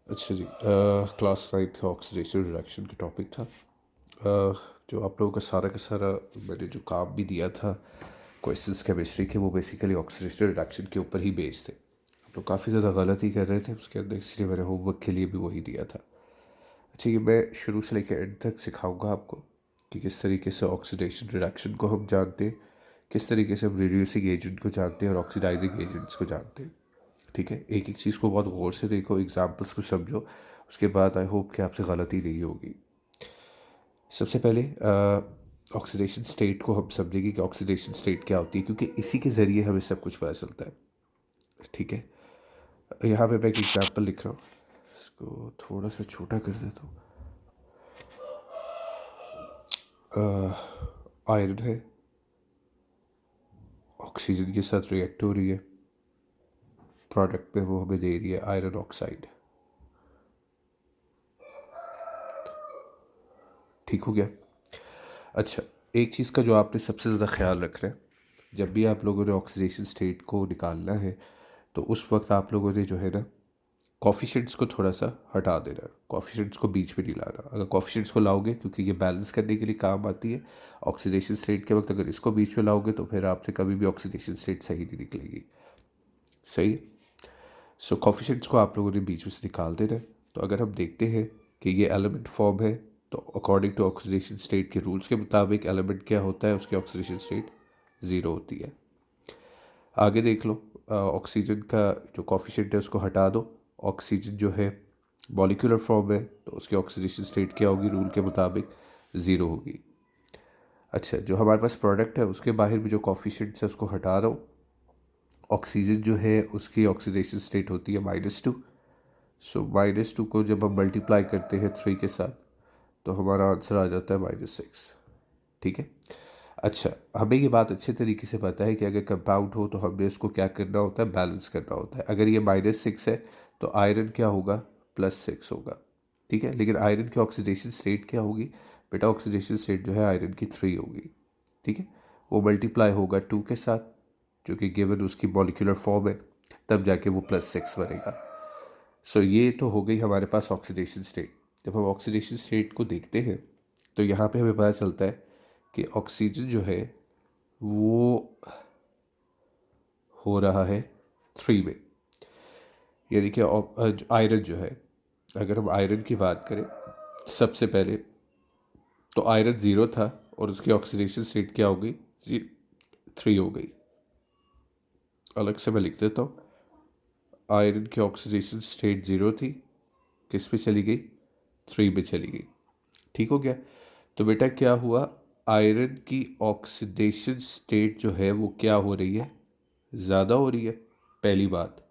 अच्छा जी, class ninth का oxidation reduction का टॉपिक था। जो आप लोगों का सारा मैंने जो काम भी दिया था क्वेश्चंस केमिस्ट्री के, वो बेसिकली ऑक्सीडेशन रिडक्शन के ऊपर ही बेस्ड थे। आप लोग काफ़ी ज़्यादा गलती कर रहे थे उसके अंदर, इसलिए मैंने होमवर्क के लिए भी वही दिया था। अच्छा, ये मैं शुरू से लेकर एंड तक सिखाऊंगा आपको कि किस तरीके से ऑक्सीडेशन रिडक्शन को हम जानते हैं, किस तरीके से हम रिड्यूसिंग एजेंट को जानते हैं और ऑक्सीडाइजिंग एजेंट्स को जानते हैं। ठीक है, एक एक चीज़ को बहुत गौर से देखो, एग्जाम्पल्स को समझो, उसके बाद आई होप कि आपसे गलती नहीं होगी। सबसे पहले ऑक्सीडेशन स्टेट को हम समझेंगे कि ऑक्सीडेशन स्टेट क्या होती है, क्योंकि इसी के ज़रिए हमें सब कुछ पता चलता है। ठीक है, यहाँ पे मैं एक एग्जाम्पल लिख रहा हूँ, इसको थोड़ा सा छोटा कर देता हूँ। आयरन है, ऑक्सीजन के साथ रिएक्ट हो रही है, प्रोडक्ट में वो हमें दे रही है आयरन ऑक्साइड। ठीक हो गया। अच्छा, एक चीज़ का जो आपने सबसे ज़्यादा ख्याल रखना है, जब भी आप लोगों ने ऑक्सीडेशन स्टेट को निकालना है तो उस वक्त आप लोगों ने जो है ना, कॉफिशेंट्स को थोड़ा सा हटा देना है। कॉफिशेंट्स को बीच में नहीं लाना। अगर कॉफिशेंट्स को लाओगे, क्योंकि ये बैलेंस करने के लिए काम आती है ऑक्सीडेशन स्टेट के वक्त, अगर इसको बीच में लाओगे तो फिर आपसे कभी भी ऑक्सीडेशन स्टेट सही नहीं निकलेगी। सही है। सो कॉफिशेंट्स को आप लोगों ने बीच में से निकाल देना है। तो अगर हम देखते हैं कि ये एलिमेंट फॉर्म है, तो अकॉर्डिंग टू ऑक्सीडेशन स्टेट के रूल्स के मुताबिक एलिमेंट क्या होता है, उसकी ऑक्सीडेशन स्टेट ज़ीरो होती है। आगे देख लो, ऑक्सीजन का जो कॉफिशेंट है उसको हटा दो। ऑक्सीजन जो है मॉलिक्यूलर फॉर्म है, तो उसकी ऑक्सीडेशन स्टेट क्या होगी, रूल के मुताबिक ज़ीरो होगी। अच्छा, जो हमारे पास प्रोडक्ट है उसके बाहर भी जो कॉफिशेंट्स है उसको हटा दो। ऑक्सीजन जो है उसकी ऑक्सीडेशन स्टेट होती है -2। सो -2 को जब हम मल्टीप्लाई करते हैं 3 के साथ, तो हमारा आंसर आ जाता है -6। ठीक है। अच्छा, हमें ये बात अच्छे तरीके से पता है कि अगर कंपाउंड हो तो हमें उसको क्या करना होता है, बैलेंस करना होता है। अगर ये -6 है तो आयरन क्या होगा, +6 होगा। ठीक है, लेकिन आयरन की ऑक्सीडेशन स्टेट क्या होगी बेटा, ऑक्सीडेशन स्टेट जो है आयरन की 3 होगी। ठीक है, वो मल्टीप्लाई होगा 2 के साथ, जो कि गिवन उसकी मॉलिक्यूलर फॉर्म है, तब जाके वो +6 बनेगा। सो ये तो हो गई हमारे पास ऑक्सीडेशन स्टेट। जब हम ऑक्सीडेशन स्टेट को देखते हैं तो यहाँ पे हमें पता चलता है कि ऑक्सीजन जो है वो हो रहा है 3 में, यानी कि आयरन जो है, अगर हम आयरन की बात करें सबसे पहले, तो आयरन 0 था और उसकी ऑक्सीडेशन स्टेट क्या हो गई, 3 हो गई। अलग से मैं लिख देता हूँ, आयरन की ऑक्सीडेशन स्टेट 0 थी, किस पे चली गई, 3 पे चली गई। ठीक हो गया। तो बेटा क्या हुआ, आयरन की ऑक्सीडेशन स्टेट जो है वो क्या हो रही है, ज़्यादा हो रही है। पहली बात,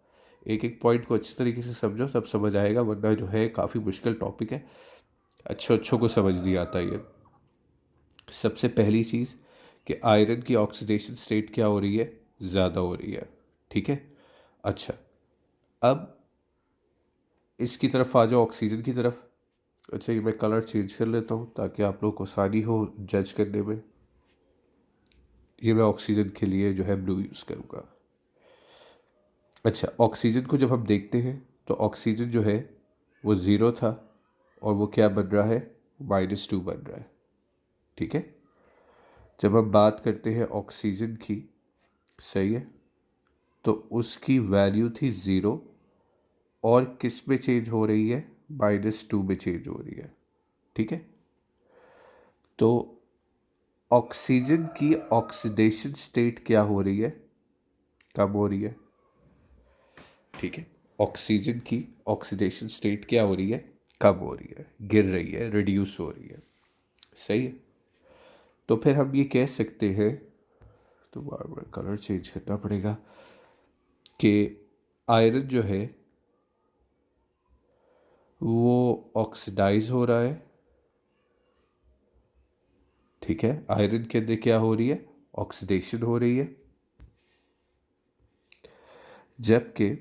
एक एक पॉइंट को अच्छी तरीके से समझो, सब समझ आएगा, वरना जो है काफ़ी मुश्किल टॉपिक है, अच्छों अच्छों को समझ नहीं आता ये। सबसे पहली चीज़ कि आयरन की ऑक्सीडेशन स्टेट क्या हो रही है, ज़्यादा हो रही है। ठीक है। अच्छा, अब इसकी तरफ आ जाओ, ऑक्सीजन की तरफ। अच्छा, ये मैं कलर चेंज कर लेता हूँ ताकि आप लोग को आसानी हो जज करने में। ये मैं ऑक्सीजन के लिए जो है ब्लू यूज़ करूँगा। अच्छा, ऑक्सीजन को जब हम देखते हैं तो ऑक्सीजन जो है वो ज़ीरो था और वो क्या बन रहा है, -2 बन रहा है। ठीक है। जब हम बात करते हैं ऑक्सीजन की, सही है, तो उसकी वैल्यू थी 0 और किस में चेंज हो रही है, -2 में चेंज हो रही है। ठीक है। तो ऑक्सीजन की ऑक्सीडेशन स्टेट क्या हो रही है, कम हो रही है। ठीक है, ऑक्सीजन की ऑक्सीडेशन स्टेट क्या हो रही है, कम हो रही है, गिर रही है, रिड्यूस हो रही है। सही है। तो फिर हम ये कह सकते हैं, तो बार बार कलर चेंज करना पड़ेगा, कि आयरन जो है वो ऑक्सीडाइज हो रहा है। ठीक है, आयरन के अंदर क्या हो रही है, ऑक्सीडेशन हो रही है, जबकि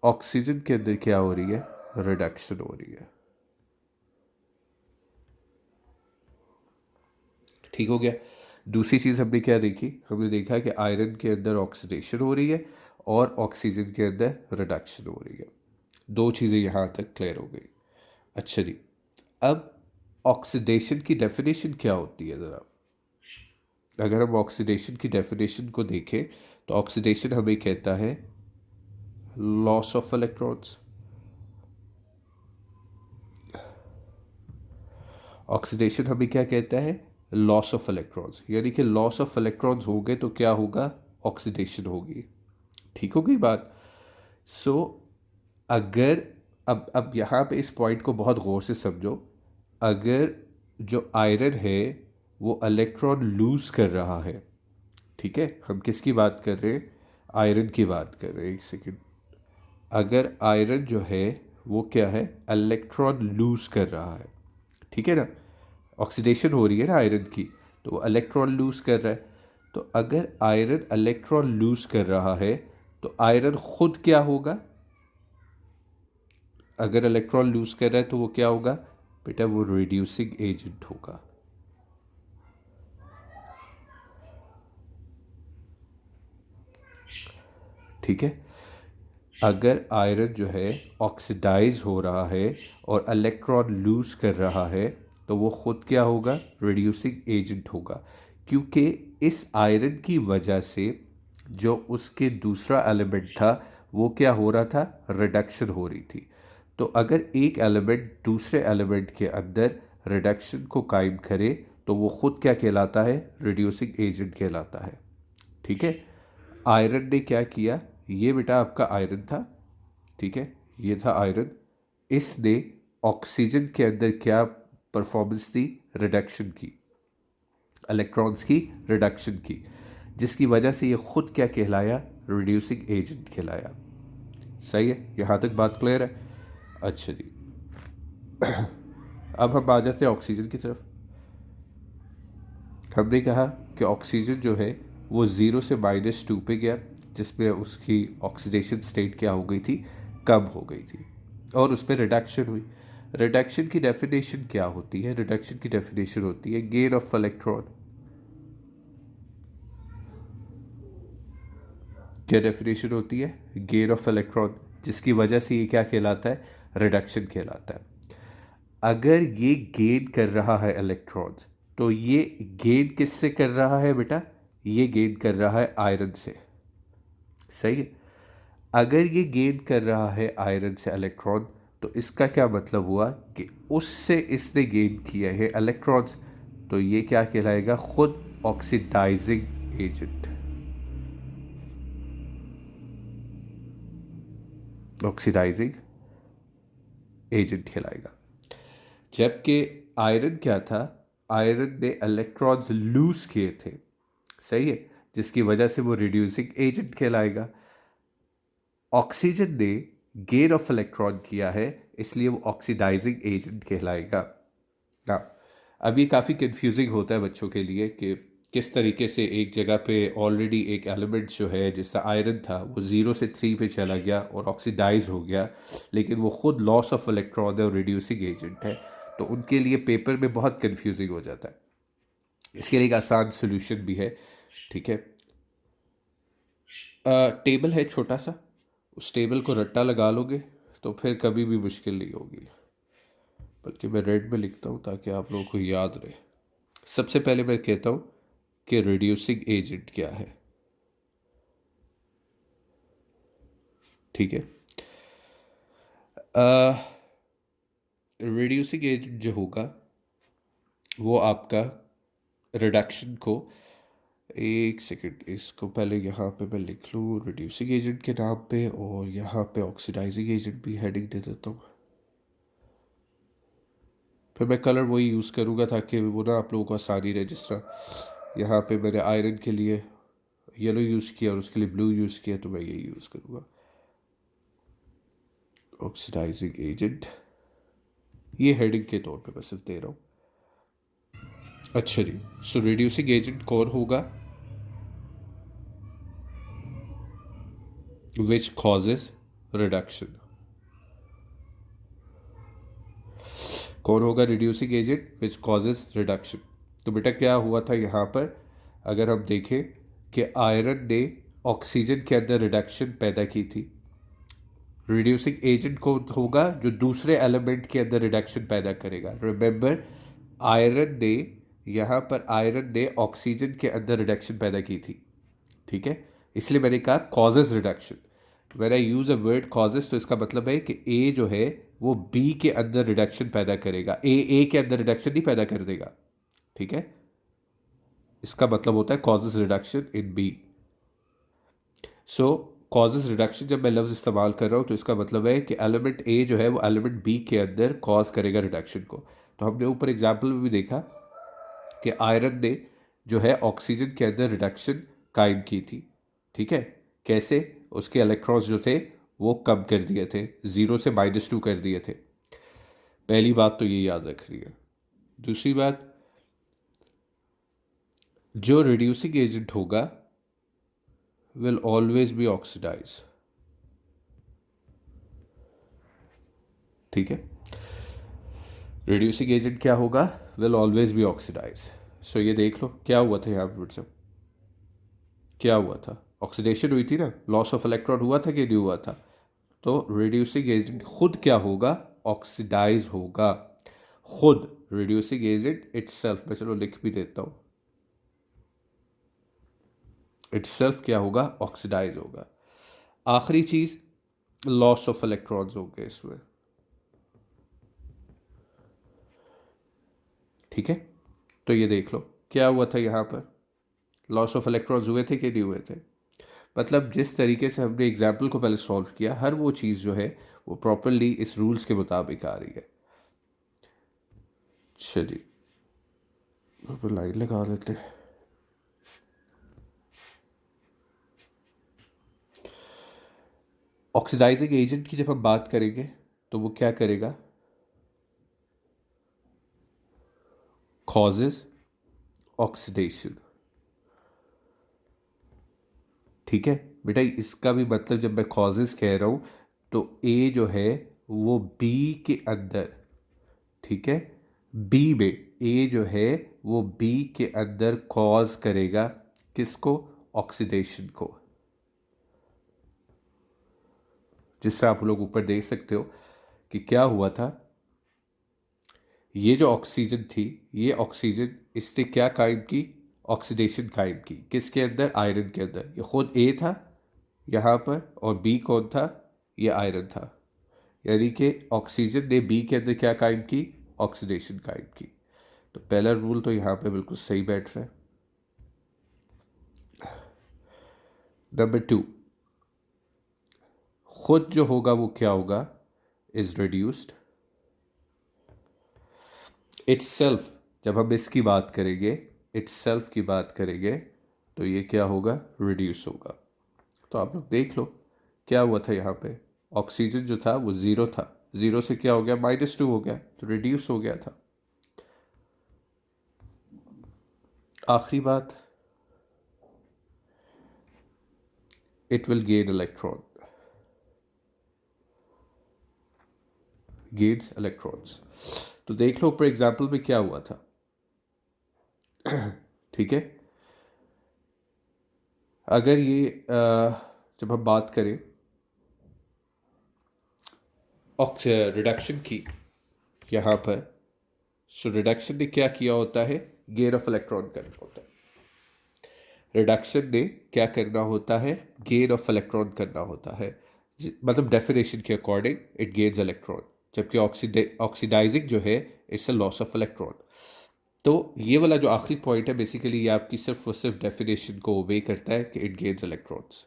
ऑक्सीजन के अंदर क्या हो रही है, रिडक्शन हो रही है। ठीक हो गया। दूसरी चीज़ हमने क्या देखी, हमने देखा कि आयरन के अंदर ऑक्सीडेशन हो रही है और ऑक्सीजन के अंदर रिडक्शन हो रही है। दो चीज़ें यहाँ तक क्लियर हो गई। अच्छा जी, अब ऑक्सीडेशन की डेफिनेशन क्या होती है ज़रा? अगर हम ऑक्सीडेशन की डेफिनेशन को देखें तो ऑक्सीडेशन हमें कहता है लॉस ऑफ इलेक्ट्रॉन्स। ऑक्सीडेशन हमें क्या कहता है? लॉस ऑफ इलेक्ट्रॉन्स, यानी कि लॉस ऑफ इलेक्ट्रॉन्स हो गए तो क्या होगा? ऑक्सीडेशन होगी। ठीक हो गई बात? सो अगर अब यहाँ पे इस पॉइंट को बहुत गौर से समझो। अगर जो आयरन है वो इलेक्ट्रॉन लूज कर रहा है, ठीक है, हम किसकी बात कर रहे हैं? आयरन की बात कर रहे हैं। एक सेकेंड। अगर आयरन जो है वो क्या है? इलेक्ट्रॉन लूज कर रहा है, ठीक है ना? ऑक्सीडेशन हो रही है ना आयरन की, तो वो इलेक्ट्रॉन लूज कर रहा है। तो अगर आयरन इलेक्ट्रॉन लूज कर रहा है तो आयरन खुद क्या होगा? अगर इलेक्ट्रॉन लूज कर रहा है तो वो क्या होगा बेटा? वो रिड्यूसिंग एजेंट होगा। ठीक है, अगर आयरन जो है ऑक्सीडाइज हो रहा है और इलेक्ट्रॉन लूज कर रहा है तो वो खुद क्या होगा? रिड्यूसिंग एजेंट होगा। क्योंकि इस आयरन की वजह से जो उसके दूसरा एलिमेंट था वो क्या हो रहा था? रिडक्शन हो रही थी। तो अगर एक एलिमेंट दूसरे एलिमेंट के अंदर रिडक्शन को कायम करे तो वो खुद क्या कहलाता है? रिड्यूसिंग एजेंट कहलाता है। ठीक है, आयरन ने क्या किया? ये बेटा आपका आयरन था, ठीक है, ये था आयरन। इसने ऑक्सीजन के अंदर क्या परफॉर्मेंस थी? रिडक्शन की, इलेक्ट्रॉन्स की रिडक्शन की, जिसकी वजह से ये खुद क्या कहलाया? रिड्यूसिंग एजेंट कहलाया। सही है, यहाँ तक बात क्लियर है? अच्छा जी, अब हम आ जाते हैं ऑक्सीजन की तरफ। हमने कहा कि ऑक्सीजन जो है वो ज़ीरो से -2 पे गया, जिसमें उसकी ऑक्सीडेशन स्टेट क्या हो गई थी? कम हो गई थी, और उस पर रिडक्शन हुई। रिडक्शन की डेफिनेशन क्या होती है? रिडक्शन की डेफिनेशन होती है गेन ऑफ इलेक्ट्रॉन। क्या डेफिनेशन होती है? गेन ऑफ इलेक्ट्रॉन, जिसकी वजह से ये क्या कहलाता है? रिडक्शन कहलाता है। अगर ये गेन कर रहा है इलेक्ट्रॉन्स, तो ये गेन किससे कर रहा है बेटा? ये गेन कर रहा है आयरन से। सही है, अगर ये गेन कर रहा है आयरन से इलेक्ट्रॉन, तो इसका क्या मतलब हुआ कि उससे इसने गेन किया है इलेक्ट्रॉन्स, तो ये क्या कहलाएगा? खुद ऑक्सीडाइजिंग एजेंट। ऑक्सीडाइजिंग एजेंट कहलाएगा। जबकि आयरन क्या था? आयरन ने इलेक्ट्रॉन्स लूज किए थे, सही है, जिसकी वजह से वो रिड्यूसिंग एजेंट कहलाएगा। ऑक्सीजन ने गेन ऑफ इलेक्ट्रॉन किया है, इसलिए वो ऑक्सीडाइजिंग एजेंट कहलाएगा ना। अब ये काफ़ी कंफ्यूजिंग होता है बच्चों के लिए कि किस तरीके से एक जगह पे ऑलरेडी एक एलिमेंट जो है, जैसा आयरन था, वो 0 से 3 पे चला गया और ऑक्सीडाइज हो गया, लेकिन वो खुद लॉस ऑफ इलेक्ट्रॉन है और रिड्यूसिंग एजेंट है। तो उनके लिए पेपर में बहुत कंफ्यूजिंग हो जाता है। इसके लिए एक आसान सोल्यूशन भी है, ठीक है। टेबल है छोटा सा, उस टेबल को रट्टा लगा लोगे तो फिर कभी भी मुश्किल नहीं होगी। बल्कि मैं रेड में लिखता हूँ ताकि आप लोगों को याद रहे। सबसे पहले मैं कहता हूँ कि रिड्यूसिंग एजेंट क्या है, ठीक है। रिड्यूसिंग एजेंट जो होगा वो आपका रिडक्शन को, एक सेकेंड, इसको पहले यहाँ पे मैं लिख लूँ रिड्यूसिंग एजेंट के नाम पे, और यहाँ पे ऑक्सीडाइजिंग एजेंट भी हेडिंग दे देता हूँ। फिर मैं कलर वही यूज़ करूँगा ताकि वो ना आप लोगों को आसानी रहे। जिस तरह यहाँ पे मैंने आयरन के लिए येलो यूज़ किया और उसके लिए ब्लू यूज़ किया, तो मैं यही यूज़ करूँगा, ऑक्सीडाइजिंग एजेंट। ये हेडिंग के तौर पे मैं सिर्फ दे रहा हूँ। अच्छा जी, सो रिड्यूसिंग एजेंट कौन होगा? Which causes reduction. कौन होगा reducing agent which causes reduction? तो बेटा क्या हुआ था यहाँ पर? अगर हम देखें कि आयरन ने ऑक्सीजन के अंदर रिडक्शन पैदा की थी, रिड्यूसिंग एजेंट कौन होगा? जो दूसरे एलिमेंट के अंदर रिडक्शन पैदा करेगा। रिमेंबर, आयरन ने यहाँ पर आयरन ने ऑक्सीजन के अंदर रिडक्शन पैदा की थी, ठीक है, इसलिए मैंने कहा causes reduction. When I use a word causes तो इसका मतलब है कि ए जो है वो बी के अंदर रिडक्शन पैदा करेगा, ए के अंदर रिडक्शन नहीं पैदा कर देगा, ठीक है। इसका मतलब होता है causes reduction in B. So causes reduction जब मैं लफ्ज़ इस्तेमाल कर रहा हूँ तो इसका मतलब है कि एलिमेंट ए जो है वो एलिमेंट बी के अंदर कॉज करेगा रिडक्शन को। तो हमने ऊपर एग्जाम्पल में भी देखा कि आयरन ने जो है ऑक्सीजन के अंदर रिडक्शन कायम की थी, ठीक है। कैसे? उसके इलेक्ट्रॉन्स जो थे वो कम कर दिए थे, 0 से -2 कर दिए थे। पहली बात तो ये याद रखनी है। दूसरी बात, जो रिड्यूसिंग एजेंट होगा विल ऑलवेज बी ऑक्सीडाइज, ठीक है। रिड्यूसिंग एजेंट क्या होगा? Will always be oxidise. So ये देख लो क्या हुआ था यहाँ पर, सब क्या हुआ था? ऑक्सीडेशन हुई थी ना, लॉस ऑफ इलेक्ट्रॉन हुआ था कि नहीं हुआ था? तो रिड्यूसिंग एजेंट खुद क्या होगा? ऑक्सीडाइज होगा खुद। रिड्यूसिंग एजेंट इटसेल्फ, मैं चलो लिख भी देता हूँ, इटसेल्फ क्या होगा? ऑक्सीडाइज होगा। आखिरी चीज, लॉस ऑफ इलेक्ट्रॉन्स होंगे इसमें, ठीक है। तो ये देख लो क्या हुआ था यहाँ पर, लॉस ऑफ इलेक्ट्रॉन्स हुए थे कि नहीं हुए थे? मतलब जिस तरीके से हमने एग्जाम्पल को पहले सॉल्व किया, हर वो चीज़ जो है वो प्रॉपरली इस रूल्स के मुताबिक आ रही है। चलिए अब लाइन लगा लेते हैं। ऑक्सीडाइजिंग एजेंट की जब हम बात करेंगे तो वो क्या करेगा? कॉजेज ऑक्सीडेशन, ठीक है बेटा। इसका भी मतलब जब मैं कॉजेज कह रहा हूँ तो ए जो है वो बी के अंदर, ठीक है, बी में ए जो है वो बी के अंदर कॉज करेगा किसको? ऑक्सीडेशन को। जिससे आप लोग ऊपर देख सकते हो कि क्या हुआ था। ये जो ऑक्सीजन थी, ये ऑक्सीजन इसने क्या कायम की? ऑक्सीडेशन कायम की। किसके अंदर? आयरन के अंदर। ये खुद ए था यहाँ पर और बी कौन था? ये आयरन था। यानी कि ऑक्सीजन ने बी के अंदर क्या कायम की? ऑक्सीडेशन कायम की। तो पहला रूल तो यहाँ पे बिल्कुल सही बैठ रहा है। नंबर 2, खुद जो होगा वो क्या होगा? Is reduced itself. जब हम इसकी बात करेंगे, इटसेल्फ की बात करेंगे, तो ये क्या होगा? रिड्यूस होगा। तो आप लोग देख लो क्या हुआ था यहाँ पे। ऑक्सीजन जो था वो 0 था, 0 से क्या हो गया? -2 हो गया, तो रिड्यूस हो गया था। आखिरी बात, it will gain electron, gains electrons. तो देख लो ऊपर एग्जाम्पल में क्या हुआ था, ठीक है। अगर ये जब हम बात करें रिडक्शन की यहाँ पर, सो रिडक्शन ने क्या किया होता है? गेन ऑफ इलेक्ट्रॉन करना होता है। रिडक्शन ने क्या करना होता है? गेन ऑफ इलेक्ट्रॉन करना होता है। मतलब डेफिनेशन के अकॉर्डिंग इट गेन्स इलेक्ट्रॉन, जबकि ऑक्सीडाइजिंग जो है it's a loss of electron. तो ये वाला जो आखिरी पॉइंट है बेसिकली ये आपकी सिर्फ और सिर्फ डेफिनेशन को ओबे करता है कि इट गेन्स इलेक्ट्रॉन्स।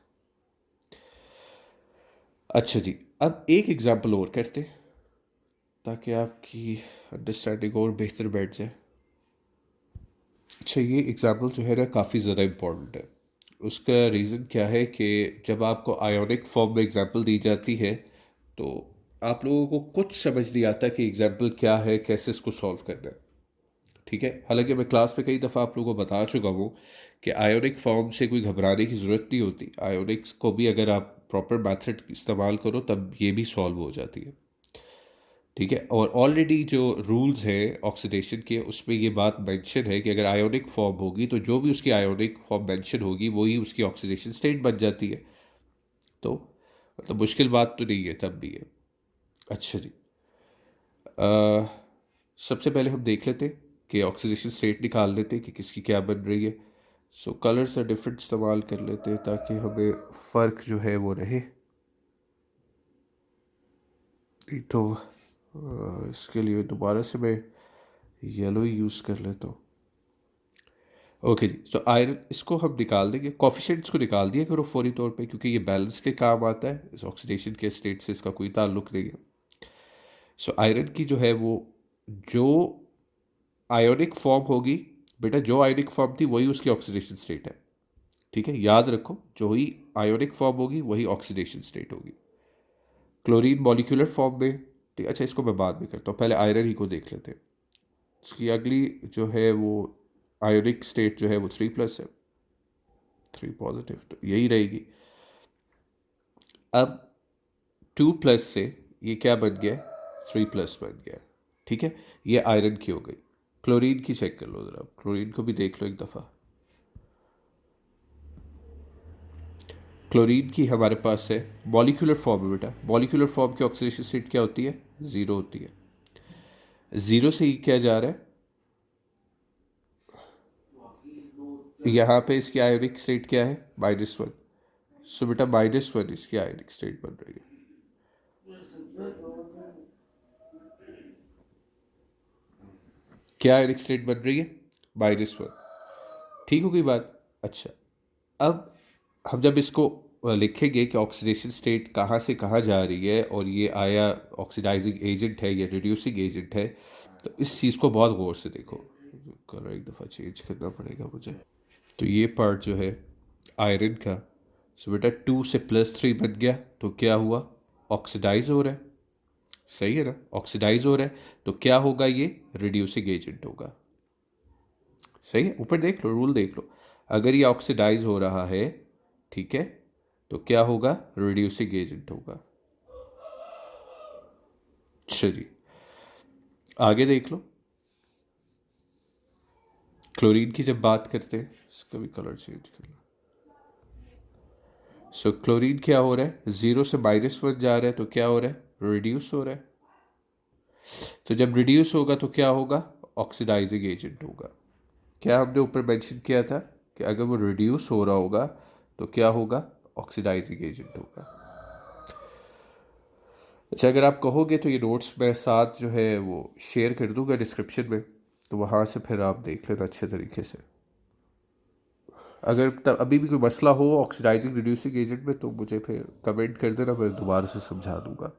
अच्छा जी, अब एक एग्जांपल और करते हैं ताकि आपकी अंडरस्टैंडिंग और बेहतर बैठ जाए। अच्छा, ये एग्जांपल जो है ना काफ़ी ज़्यादा इम्पोर्टेंट है। उसका रीज़न क्या है कि जब आपको आयोनिक फॉर्म में एग्जांपल दी जाती है तो आप लोगों को कुछ समझ नहीं आता कि एग्जांपल क्या है, कैसे इसको सॉल्व करना है, ठीक है। हालांकि मैं क्लास में कई दफ़ा आप लोगों को बता चुका हूँ कि आयोनिक फॉर्म से कोई घबराने की ज़रूरत नहीं होती। आयोनिक्स को भी अगर आप प्रॉपर मेथड इस्तेमाल करो तब ये भी सॉल्व हो जाती है, ठीक है। और ऑलरेडी जो रूल्स हैं ऑक्सीडेशन के उसमें ये बात मेंशन है कि अगर आयोनिक फॉर्म होगी तो जो भी उसकी आयोनिक फॉर्म मेंशन होगी वही उसकी ऑक्सीडेशन स्टेट बन जाती है। तो मतलब मुश्किल बात तो नहीं है, तब भी है। अच्छा जी। अ, सबसे पहले हम देख लेते हैं कि ऑक्सीडेशन स्टेट निकाल लेते हैं कि किसकी क्या बन रही है। सो कलर्स और डिफरेंट इस्तेमाल कर लेते हैं ताकि हमें फ़र्क जो है वो रहे। नहीं तो इसके लिए दोबारा से मैं येलो ही यूज़ कर लेता हूँ। ओके जी, तो आयरन इसको हम निकाल देंगे, कॉफिशेंट्स को निकाल दिया करो फौरी तौर पे, क्योंकि ये बैलेंस के काम आता है, इस ऑक्सीडेशन के स्टेट से इसका कोई ताल्लुक नहीं है। सो आयरन की जो है वो, जो आयोनिक फॉर्म होगी, बेटा जो आयोनिक फॉर्म थी वही उसकी ऑक्सीडेशन स्टेट है। ठीक है, याद रखो, जो ही आयोनिक फॉर्म होगी वही ऑक्सीडेशन स्टेट होगी। क्लोरीन मॉलिक्यूलर फॉर्म में, ठीक, अच्छा इसको मैं बाद में करता हूँ, पहले आयरन ही को देख लेते हैं। इसकी अगली जो है वो आयोनिक स्टेट जो है वो 3+ है, 3 पॉजिटिव, तो यही रहेगी। अब 2+ से ये क्या बन गया, 3+ बन गया। ठीक है, ये आयरन की हो गई। क्लोरीन की चेक कर लो ज़रा, क्लोरीन को भी देख लो एक दफ़ा। क्लोरीन की हमारे पास है मॉलिक्यूलर फॉर्म है बेटा, मॉलिक्यूलर फॉर्म की ऑक्सीडेशन स्टेट क्या होती है, 0 होती है। 0 से ही क्या जा रहा है, यहाँ पे इसकी आयोनिक स्टेट क्या है, -1। सो बेटा -1 इसकी आयोनिक स्टेट बन रही है। क्या आयोनिक स्टेट बन रही है, -1। ठीक हो गई बात। अच्छा, अब हम जब इसको लिखेंगे कि ऑक्सीडेशन स्टेट कहाँ से कहाँ जा रही है और ये आया ऑक्सीडाइजिंग एजेंट है या रिड्यूसिंग एजेंट है, तो इस चीज़ को बहुत गौर से देखो। कलर एक दफ़ा चेंज करना पड़ेगा मुझे। तो ये पार्ट जो है आयरन का, सो बेटा 2 से +3 बन गया, तो क्या हुआ, ऑक्सीडाइज हो रहा है। सही है ना, ऑक्सीडाइज हो रहा है, तो क्या होगा, ये रिड्यूसिंग एजेंट होगा। सही है, ऊपर देख लो, रूल देख लो, अगर ये ऑक्सीडाइज हो रहा है, ठीक है, तो क्या होगा, रिड्यूसिंग एजेंट होगा। चलिए आगे देख लो। क्लोरीन की जब बात करते हैं, इसका भी कलर चेंज कर लो। सो क्लोरीन क्या हो रहा है, 0 से -1 जा रहा है, तो क्या हो रहा है, रिड्यूस हो रहा है। तो जब रिड्यूस होगा तो क्या होगा, ऑक्सीडाइजिंग एजेंट होगा। क्या हमने ऊपर मेंशन किया था कि अगर वो रिड्यूस हो रहा होगा तो क्या होगा, ऑक्सीडाइजिंग एजेंट होगा। अच्छा, अगर आप कहोगे तो ये नोट्स मैं साथ जो है वो शेयर कर दूंगा डिस्क्रिप्शन में, तो वहाँ से फिर आप देख लेना अच्छे तरीके से। अगर अभी भी कोई मसला हो ऑक्सीडाइजिंग रिड्यूसिंग एजेंट में तो मुझे फिर कमेंट कर देना, मैं दोबारा से समझा दूंगा।